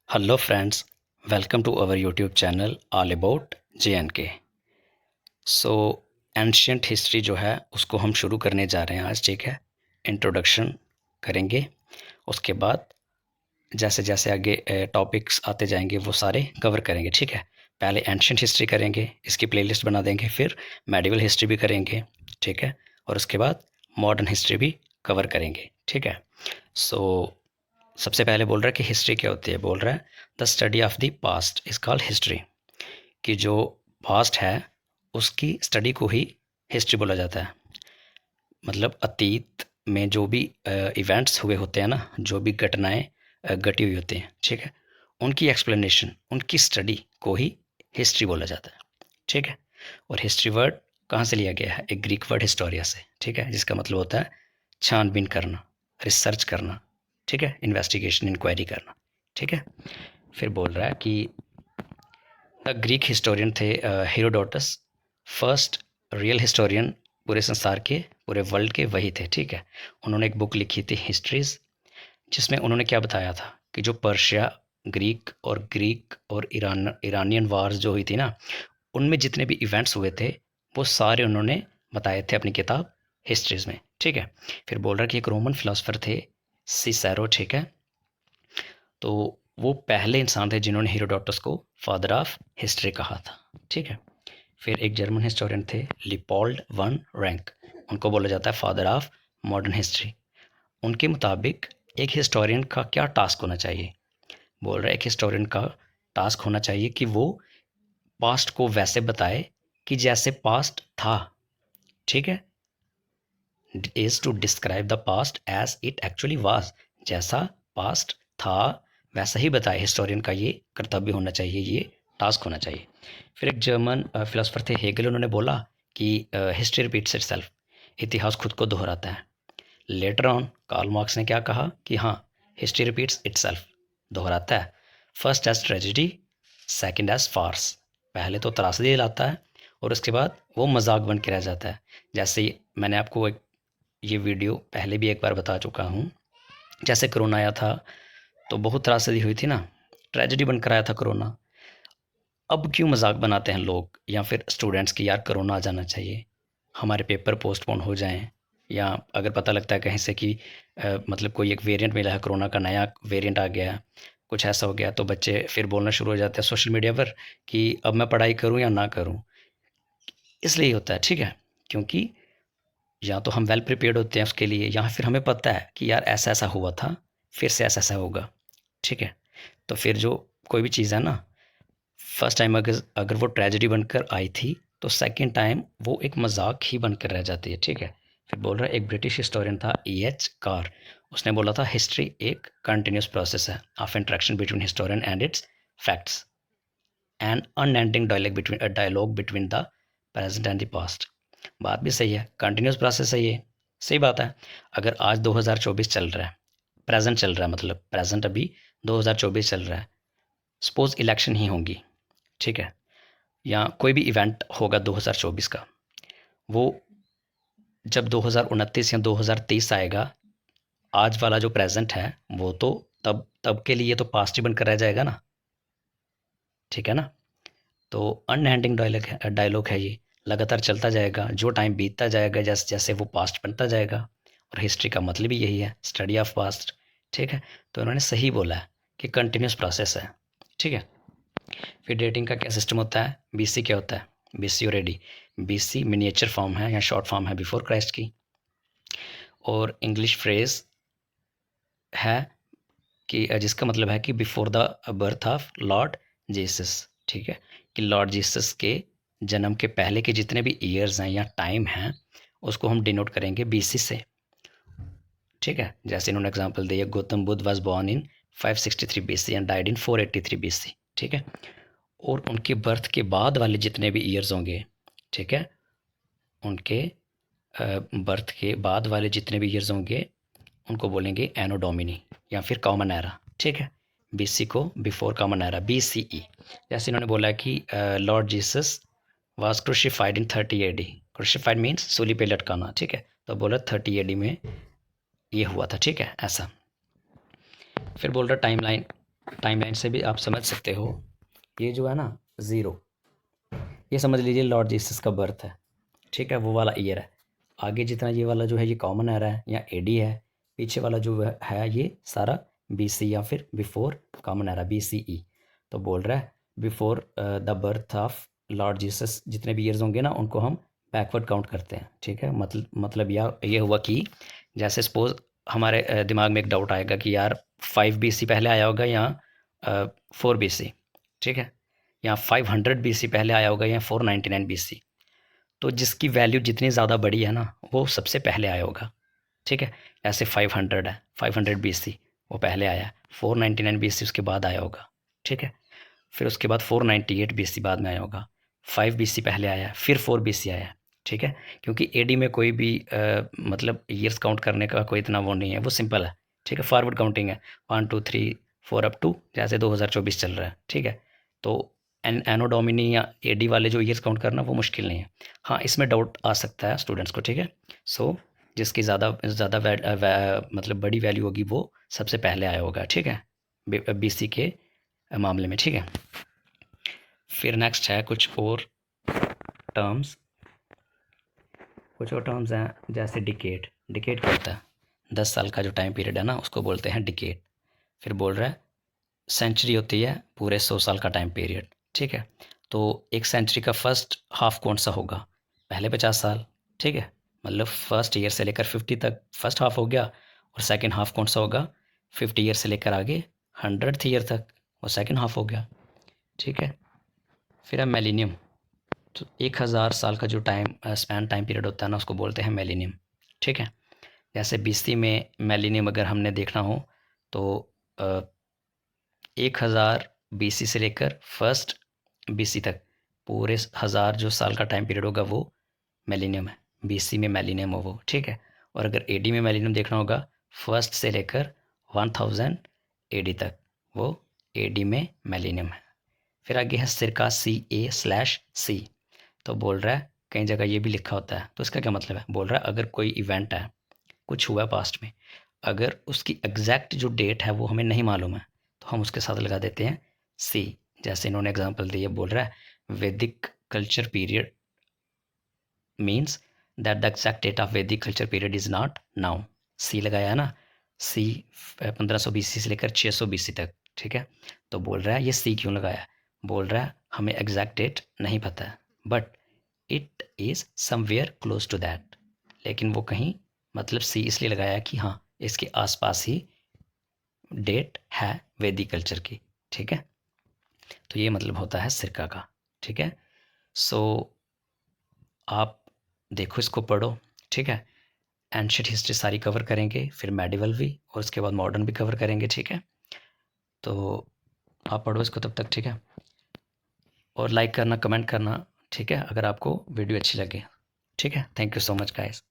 Hello friends, welcome to our YouTube channel all about JNK। So ancient history जो है उसको हम शुरू करने जा रहे हैं आज। ठीक है, इंट्रोडक्शन करेंगे। उसके बाद जैसे जैसे आगे टॉपिक्स आते जाएंगे वो सारे कवर करेंगे। ठीक है, पहले एंशियंट हिस्ट्री करेंगे, इसकी प्लेलिस्ट बना देंगे, फिर मेडिवल हिस्ट्री भी करेंगे। ठीक है, और उसके बाद मॉडर्न हिस्ट्री भी कवर करेंगे। ठीक है, सो सबसे पहले बोल रहा है कि हिस्ट्री क्या होती है। बोल रहा है the study of the past is called history, कि जो पास्ट है उसकी स्टडी को ही हिस्ट्री बोला जाता है। मतलब अतीत में जो भी इवेंट्स हुए होते हैं ना, जो भी घटनाएं घटी हुई होती हैं, ठीक है, उनकी एक्सप्लेनेशन, उनकी स्टडी को ही हिस्ट्री बोला जाता है। ठीक है, और हिस्ट्री वर्ड कहाँ से लिया गया है? एक ग्रीक वर्ड हिस्टोरिया से। ठीक है, जिसका मतलब होता है छानबीन करना, रिसर्च करना। ठीक है, इन्वेस्टिगेशन, इंक्वायरी करना। ठीक है, फिर बोल रहा है कि ग्रीक हिस्टोरियन थे हेरोडोटस, फर्स्ट रियल हिस्टोरियन पूरे संसार के, पूरे वर्ल्ड के वही थे। ठीक है, उन्होंने एक बुक लिखी थी हिस्ट्रीज, जिसमें उन्होंने क्या बताया था कि जो पर्शिया, ग्रीक और ईरानियन वार्स जो हुई थी ना, उनमें जितने भी इवेंट्स हुए थे वो सारे उन्होंने बताए थे अपनी किताब हिस्ट्रीज में। ठीक है, फिर बोल रहा कि एक रोमन फिलोसफर थे सिसेरो। ठीक है, तो वो पहले इंसान थे जिन्होंने हेरोडोटस को फादर ऑफ हिस्ट्री कहा था। ठीक है, फिर एक जर्मन हिस्टोरियन थे लिपोल्ड वन रैंक, उनको बोला जाता है फादर ऑफ मॉडर्न हिस्ट्री। उनके मुताबिक एक हिस्टोरियन का क्या टास्क होना चाहिए? बोल रहे एक हिस्टोरियन का टास्क होना चाहिए कि वो पास्ट को वैसे बताए कि जैसे पास्ट था। ठीक है, is to describe the past as it actually was, जैसा पास्ट था वैसा ही बताए। हिस्टोरियन का ये कर्तव्य होना चाहिए, ये टास्क होना चाहिए। फिर एक जर्मन फिलोसफर थे हेगल, उन्होंने बोला कि हिस्ट्री रिपीट्स इटसेल्फ, इतिहास खुद को दोहराता है। लेटर ऑन कार्ल मार्क्स ने क्या कहा कि हाँ, हिस्ट्री रिपीट्स इटसेल्फ, दोहराता है। First as tragedy, second as farce, पहले तो त्रासदी लाता है और उसके बाद वो मजाक बन के रह जाता है। जैसे मैंने आपको एक ये वीडियो पहले भी एक बार बता चुका हूँ, जैसे कोरोना आया था तो बहुत त्रासदी हुई थी ना, ट्रेजेडी बनकर आया था कोरोना। अब क्यों मजाक बनाते हैं लोग या फिर स्टूडेंट्स की, यार कोरोना आ जाना चाहिए, हमारे पेपर पोस्टपोन हो जाएं, या अगर पता लगता है कहीं से कि मतलब कोई एक वेरिएंट मिला है कोरोना का, नया वेरिएंट आ गया, कुछ ऐसा हो गया, तो बच्चे फिर बोलना शुरू हो जाते हैं सोशल मीडिया पर कि अब मैं पढ़ाई करूं या ना करूं। इसलिए होता है। ठीक है, क्योंकि या तो हम वेल प्रिपेयर्ड होते हैं उसके लिए, या फिर हमें पता है कि यार ऐसा ऐसा हुआ था, फिर से ऐसा ऐसा होगा। ठीक है, तो फिर जो कोई भी चीज़ है ना, फर्स्ट टाइम अगर अगर वो ट्रेजेडी बनकर आई थी तो सेकंड टाइम वो एक मजाक ही बनकर रह जाती है। ठीक है, फिर बोल रहा है एक ब्रिटिश हिस्टोरियन था EH कार, उसने बोला था हिस्ट्री एक कंटिन्यूस प्रोसेस है of interaction between historian and its facts, an unending dialogue between the present and the past. बात भी सही है, कंटिन्यूस प्रोसेस है ये, सही बात है। अगर आज 2024 चल रहा है, प्रेजेंट चल रहा है, मतलब प्रेजेंट अभी 2024 चल रहा है, सपोज इलेक्शन ही होंगी, ठीक है, या कोई भी इवेंट होगा 2024 का, वो जब 2029 या 2023 आएगा, आज वाला जो प्रेजेंट है वो तो तब तब के लिए तो पास्ट ही बनकर रह जाएगा ना। ठीक है ना, तो अनएंडिंग डायलॉग है ये, लगातार चलता जाएगा, जो टाइम बीतता जाएगा जैसे जैसे वो पास्ट बनता जाएगा। और हिस्ट्री का मतलब ही यही है, स्टडी ऑफ पास्ट। ठीक है, तो उन्होंने सही बोला है कि कंटिन्यूस प्रोसेस है। ठीक है, फिर डेटिंग का क्या सिस्टम होता है? BC क्या होता है? BC और AD। BC मिनिएचर फॉर्म है या शॉर्ट फॉर्म है बिफोर क्राइस्ट की, और इंग्लिश फ्रेज है कि जिसका मतलब है कि before the birth of Lord Jesus. ठीक है, कि लॉर्ड जीसस के जन्म के पहले के जितने भी ईयर्स हैं या टाइम हैं, उसको हम डिनोट करेंगे BC से। ठीक है, जैसे इन्होंने एग्जांपल दिया, Gautam Buddha was born in 563 BC and died in 483 BC। ठीक है, और उनके बर्थ के बाद वाले जितने भी ईयर्स होंगे, ठीक है, उनके बर्थ के बाद वाले जितने भी ईयर्स होंगे उनको बोलेंगे एनो डोमिनी या फिर कॉमन एरा। ठीक है, BC को बिफोर कॉमन एरा, BCE। जैसे इन्होंने बोला कि Lord Jesus was crucified in 30 AD। Crucified means सूली पे लटकाना। ठीक है, तो बोला 30 AD में ये हुआ था। ठीक है, ऐसा। फिर बोल रहा टाइमलाइन, टाइमलाइन से भी आप समझ सकते हो। ये जो है ना 0, ये समझ लीजिए लॉर्ड जीसस का बर्थ है, ठीक है, वो वाला ईयर है। आगे जितना ये वाला जो है ये कॉमन एरा है या एडी है, पीछे वाला जो है ये सारा बीसी या फिर बिफोर कॉमन एरा बीसीई। तो बोल रहा है before the birth of Lord Jesus जितने भी ईयर्स होंगे ना उनको हम बैकवर्ड काउंट करते हैं, ठीक है। मतलब ये हुआ कि जैसे सपोज हमारे दिमाग में एक डाउट आएगा कि यार 5 BC पहले आया होगा या 4 BC, ठीक है, या 500 BC पहले आया होगा या 499 BC। तो जिसकी वैल्यू जितनी ज़्यादा बड़ी है ना वो सबसे पहले आया होगा, ठीक है। ऐसे 500 है, 500 BC वो पहले आया, 499 BC उसके बाद आया होगा, ठीक है। फिर उसके बाद 498 BC बाद में आया होगा, 5 BC पहले आया, फिर 4 BC आया, ठीक है। क्योंकि एडी में कोई भी मतलब ईयर्स काउंट करने का कोई इतना वो नहीं है, वो सिंपल है, ठीक है, फॉरवर्ड काउंटिंग है, 1 2 3 4 अप टू जैसे 2024 चल रहा है, ठीक है। तो एनो डोमिनी या एडी वाले जो ईयर्स काउंट करना वो मुश्किल नहीं है। हाँ, इसमें डाउट आ सकता है स्टूडेंट्स को, ठीक है। सो जिसकी ज़्यादा ज़्यादा मतलब बड़ी वैल्यू होगी वो सबसे पहले आया होगा, ठीक है, बीसी के मामले में, ठीक है। फिर नेक्स्ट है कुछ और टर्म्स, हैं जैसे डिकेड। डिकेड क्या होता है? 10 साल का जो टाइम पीरियड है ना उसको बोलते हैं डिकेड। फिर बोल रहा है सेंचुरी होती है पूरे 100 साल का टाइम पीरियड, ठीक है। तो एक सेंचुरी का फर्स्ट हाफ कौन सा होगा? पहले 50 साल, ठीक है, मतलब फर्स्ट ईयर से लेकर 50 तक फर्स्ट हाफ हो गया, और सेकंड हाफ कौन सा होगा? 50 ईयर से लेकर आगे 100th ईयर तक वो सेकंड हाफ हो गया, ठीक है। फिर है मिलेनियम। तो 1000 साल का जो टाइम पीरियड होता है ना उसको बोलते हैं मिलेनियम, ठीक है। जैसे बीसी में मिलेनियम अगर हमने देखना हो तो 1000 BC से लेकर फर्स्ट बीसी तक पूरे 1000 जो साल का टाइम पीरियड होगा वो मिलेनियम है, बीसी में मिलेनियम हो वो, ठीक है। और अगर एडी में मिलेनियम देखना होगा फर्स्ट से लेकर 1000 AD तक वो एडी में मिलेनियम है। फिर आगे है सिरका CA/C। तो बोल रहा है कई जगह ये भी लिखा होता है, तो इसका क्या मतलब है? बोल रहा है अगर कोई इवेंट है, कुछ हुआ पास्ट में, अगर उसकी एग्जैक्ट जो डेट है वो हमें नहीं मालूम है तो हम उसके साथ लगा देते हैं सी। जैसे इन्होंने एग्जांपल दिया, बोल रहा है Vedic culture period means that the exact date of Vedic culture period is not now. C लगाया है ना, सी 1500 BC से लेकर 600 BC तक, ठीक है। तो बोल रहा है ये सी क्यों लगाया? बोल रहा है हमें एग्जैक्ट डेट नहीं पता है but it is somewhere close to that. लेकिन वो कहीं मतलब सी इसलिए लगाया कि हाँ इसके आसपास ही डेट है वैदिक कल्चर की, ठीक है। तो ये मतलब होता है सिरका का, ठीक है। सो आप देखो, इसको पढ़ो, ठीक है। एंशियंट हिस्ट्री सारी कवर करेंगे, फिर मेडिवल भी, और उसके बाद मॉडर्न भी कवर करेंगे, ठीक है। तो आप पढ़ो इसको तब तक, ठीक है। और लाइक करना, कमेंट करना, ठीक है, अगर आपको वीडियो अच्छी लगे, ठीक है। Thank you so much guys.